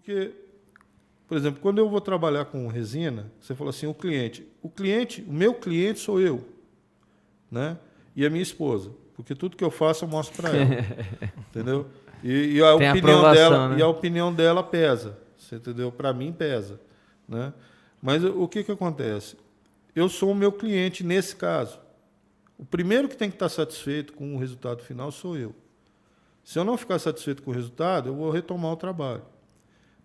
Porque, por exemplo, quando eu vou trabalhar com resina, você falou assim, o meu cliente sou eu, né? E a minha esposa, porque tudo que eu faço eu mostro para ela, entendeu? E a opinião dela, né? E a opinião dela pesa, você entendeu? Para mim pesa, né? Mas o que acontece? Eu sou o meu cliente nesse caso. O primeiro que tem que estar satisfeito com o resultado final sou eu. Se eu não ficar satisfeito com o resultado, eu vou retomar o trabalho,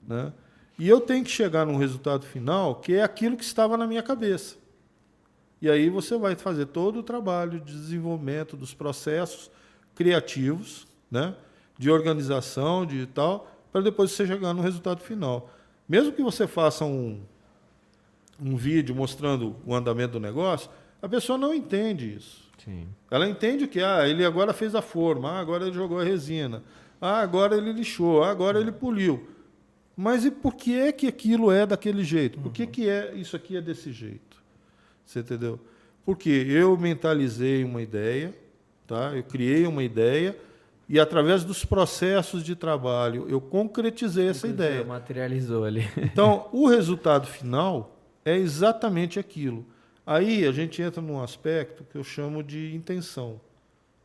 né? E eu tenho que chegar num resultado final que é aquilo que estava na minha cabeça. E aí você vai fazer todo o trabalho de desenvolvimento dos processos criativos, né? De organização, de tal, para depois você chegar no resultado final. Mesmo que você faça um vídeo mostrando o andamento do negócio, a pessoa não entende isso. Sim. Ela entende que ele agora fez a forma, agora ele jogou a resina, agora ele lixou, agora ele poliu. Mas e por que é que aquilo é daquele jeito? Por que isso aqui é desse jeito? Você entendeu? Porque eu mentalizei uma ideia, tá? Eu criei uma ideia e, através dos processos de trabalho, eu concretizei essa ideia. Materializou ali. Então, o resultado final é exatamente aquilo. Aí a gente entra num aspecto que eu chamo de intenção,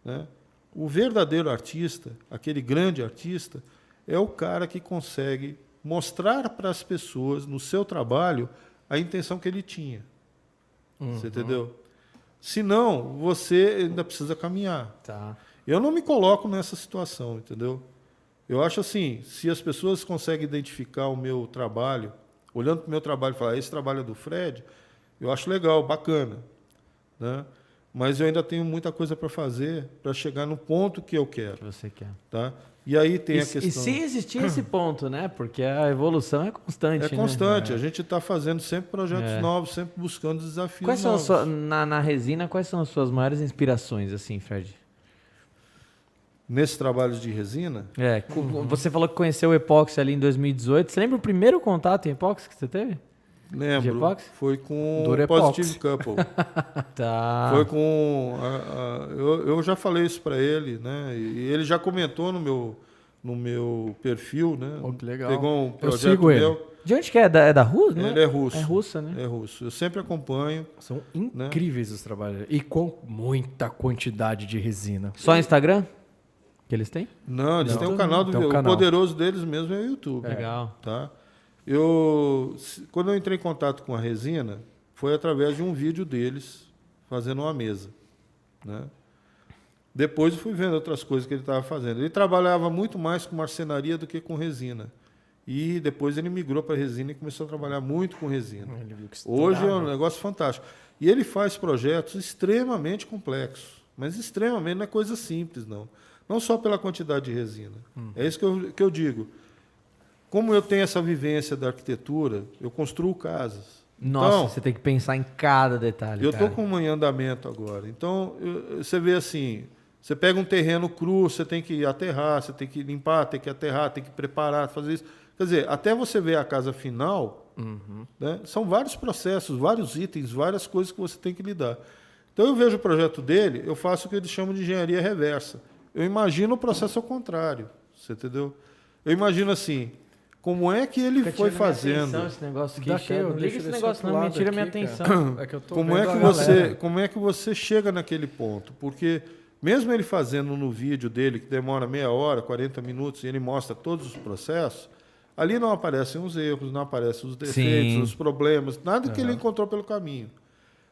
né? O verdadeiro artista, aquele grande artista, é o cara que consegue mostrar para as pessoas, no seu trabalho, a intenção que ele tinha. Você entendeu? Senão, você ainda precisa caminhar. Tá. Eu não me coloco nessa situação, entendeu? Eu acho assim, se as pessoas conseguem identificar o meu trabalho, olhando para o meu trabalho e falar, esse trabalho é do Fred, eu acho legal, bacana, né? Mas eu ainda tenho muita coisa para fazer para chegar no ponto que eu quero. Que você quer. Tá? E aí tem a questão... E se existir esse ponto, né? Porque a evolução é constante. É constante. Né? A gente está fazendo sempre projetos novos, sempre buscando desafios quais são novos. Na resina, quais são as suas maiores inspirações, assim, Fred? Nesses trabalhos de resina? Você falou que conheceu o epóxi ali em 2018. Você lembra o primeiro contato em epóxi que você teve? Lembro. Foi com o Positive Couple. Tá. Foi com... eu já falei isso para ele, né? E ele já comentou no meu perfil, né? Oh, que legal. Pegou um projeto meu. De onde que é? É da Rússia? Ele é russo. É russa, né? É russo. Eu sempre acompanho. São incríveis, né, os trabalhos. E com muita quantidade de resina. Só Instagram? Que eles têm? Não, eles têm um canal do... O poderoso deles mesmo é o YouTube. Legal. Tá? Quando eu entrei em contato com a resina, foi através de um vídeo deles fazendo uma mesa, né? Depois eu fui vendo outras coisas que ele estava fazendo. Ele trabalhava muito mais com marcenaria do que com resina. E depois ele migrou para resina e começou a trabalhar muito com resina. Hoje é um negócio fantástico. E ele faz projetos extremamente complexos, mas extremamente, não é coisa simples, não. Não só pela quantidade de resina. É isso que eu digo. Como eu tenho essa vivência da arquitetura, eu construo casas. Nossa, então, você tem que pensar em cada detalhe. Eu estou com um em andamento agora. Então, você vê assim, você pega um terreno cru, você tem que aterrar, você tem que limpar, tem que aterrar, tem que preparar, fazer isso. Quer dizer, até você ver a casa final, né, são vários processos, vários itens, várias coisas que você tem que lidar. Então, eu vejo o projeto dele, eu faço o que eles chamam de engenharia reversa. Eu imagino o processo ao contrário, você entendeu? Eu imagino assim, como é que ele foi fazendo? Esse negócio aqui, não liga esse negócio, não me tira minha atenção. É que eu tô como é que você chega naquele ponto? Porque mesmo ele fazendo no vídeo dele, que demora meia hora, 40 minutos, e ele mostra todos os processos, ali não aparecem os erros, não aparecem os defeitos, os problemas, nada que ele encontrou pelo caminho.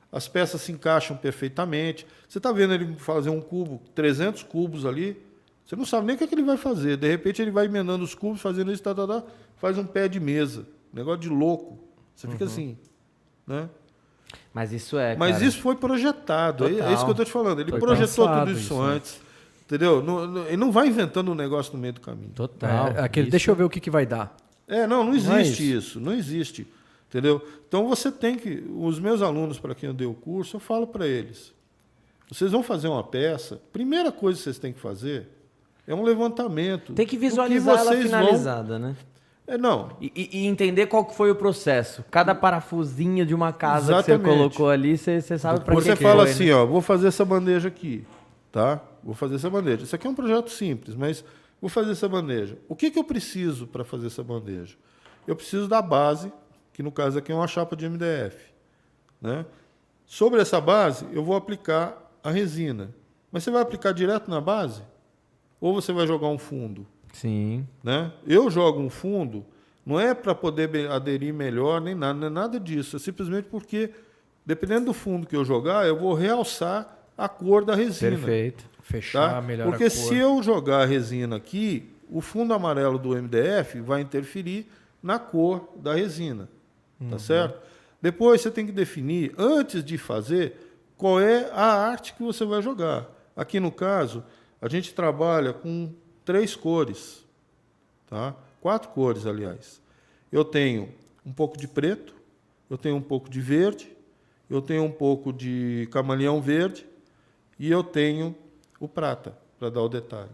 As peças se encaixam perfeitamente. Você está vendo ele fazer um cubo, 300 cubos ali, você não sabe nem o que ele vai fazer. De repente ele vai emendando os cubos, fazendo isso, faz um pé de mesa. Negócio de louco. Você fica assim, né? Mas isso isso foi projetado. É isso que eu estou te falando. Ele projetou tudo isso antes. Entendeu? Ele não vai inventando um negócio no meio do caminho. Total. Deixa eu ver o que vai dar. Não existe isso. Não existe. Entendeu? Então você tem que... Os meus alunos, para quem eu dei o curso, eu falo para eles. Vocês vão fazer uma peça, primeira coisa que vocês têm que fazer é um levantamento. Tem que visualizar ela finalizada, né? Não. E entender qual que foi o processo. Cada parafusinho de uma casa que você colocou ali, você sabe para que você fala assim, ó, vou fazer essa bandeja aqui, tá? Vou fazer essa bandeja. Isso aqui é um projeto simples, mas vou fazer essa bandeja. O que eu preciso para fazer essa bandeja? eu preciso da base, que no caso aqui é uma chapa de MDF. Né? Sobre essa base, eu vou aplicar a resina. Mas você vai aplicar direto na base? Ou você vai jogar um fundo? Sim. Né? Eu jogo um fundo, não é para poder aderir melhor, nem nada, não é nada disso. É simplesmente porque, dependendo do fundo que eu jogar, eu vou realçar a cor da resina. Perfeito. Fechar Tá? melhor Porque a cor. se eu jogar a resina aqui, o fundo amarelo do MDF vai interferir na cor da resina. Tá certo? Depois você tem que definir, antes de fazer, qual é a arte que você vai jogar. Aqui no caso, a gente trabalha com 3 cores. Tá? 4 cores, aliás. Eu tenho um pouco de preto, eu tenho um pouco de verde, eu tenho um pouco de camaleão verde e eu tenho o prata, para dar o detalhe.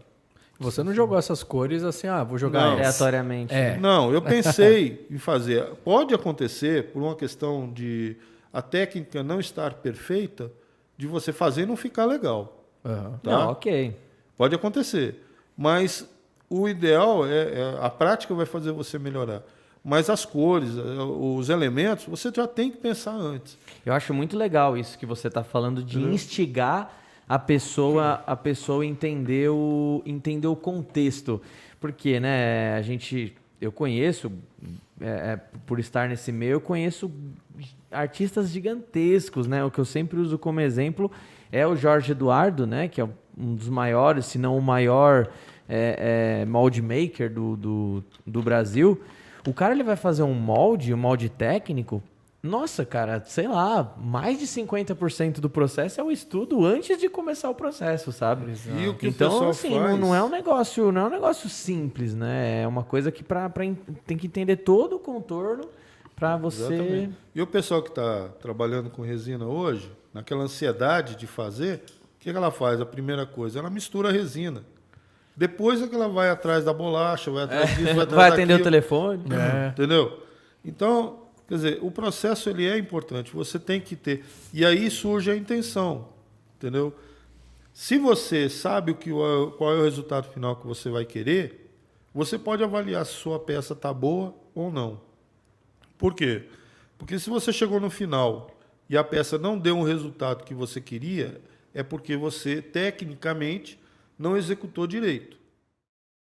Você não jogou essas cores assim, vou jogar Não. essa. Aleatoriamente. É. Não, eu pensei em fazer. Pode acontecer, por uma questão de a técnica não estar perfeita, de você fazer e não ficar legal. Aham. Tá? Não, ok. Pode acontecer. Mas o ideal a prática vai fazer você melhorar. Mas as cores, os elementos, você já tem que pensar antes. Eu acho muito legal isso que você está falando de instigar a pessoa entender o contexto. Porque, né, eu conheço, por estar nesse meio, eu conheço artistas gigantescos, né? O que eu sempre uso como exemplo é o Jorge Eduardo, né? Que é um dos maiores, se não o maior mold maker do Brasil. O cara ele vai fazer um molde técnico. Nossa, cara, sei lá, mais de 50% do processo é o estudo antes de começar o processo, sabe? E o que Então, o pessoal assim, faz... não é um negócio simples, né? É uma coisa que tem que entender todo o contorno para você. Exatamente. E o pessoal que está trabalhando com resina hoje, naquela ansiedade de fazer, o que ela faz? A primeira coisa, ela mistura a resina. Depois é que ela vai atrás da bolacha, vai atrás disso, vai atrás Vai atender o daquilo. telefone. Entendeu? Então, quer dizer, o processo ele é importante, você tem que ter. E aí surge a intenção, entendeu? Se você sabe qual é o resultado final que você vai querer, você pode avaliar se sua peça está boa ou não. Por quê? Porque se você chegou no final e a peça não deu um resultado que você queria, é porque você, tecnicamente, não executou direito.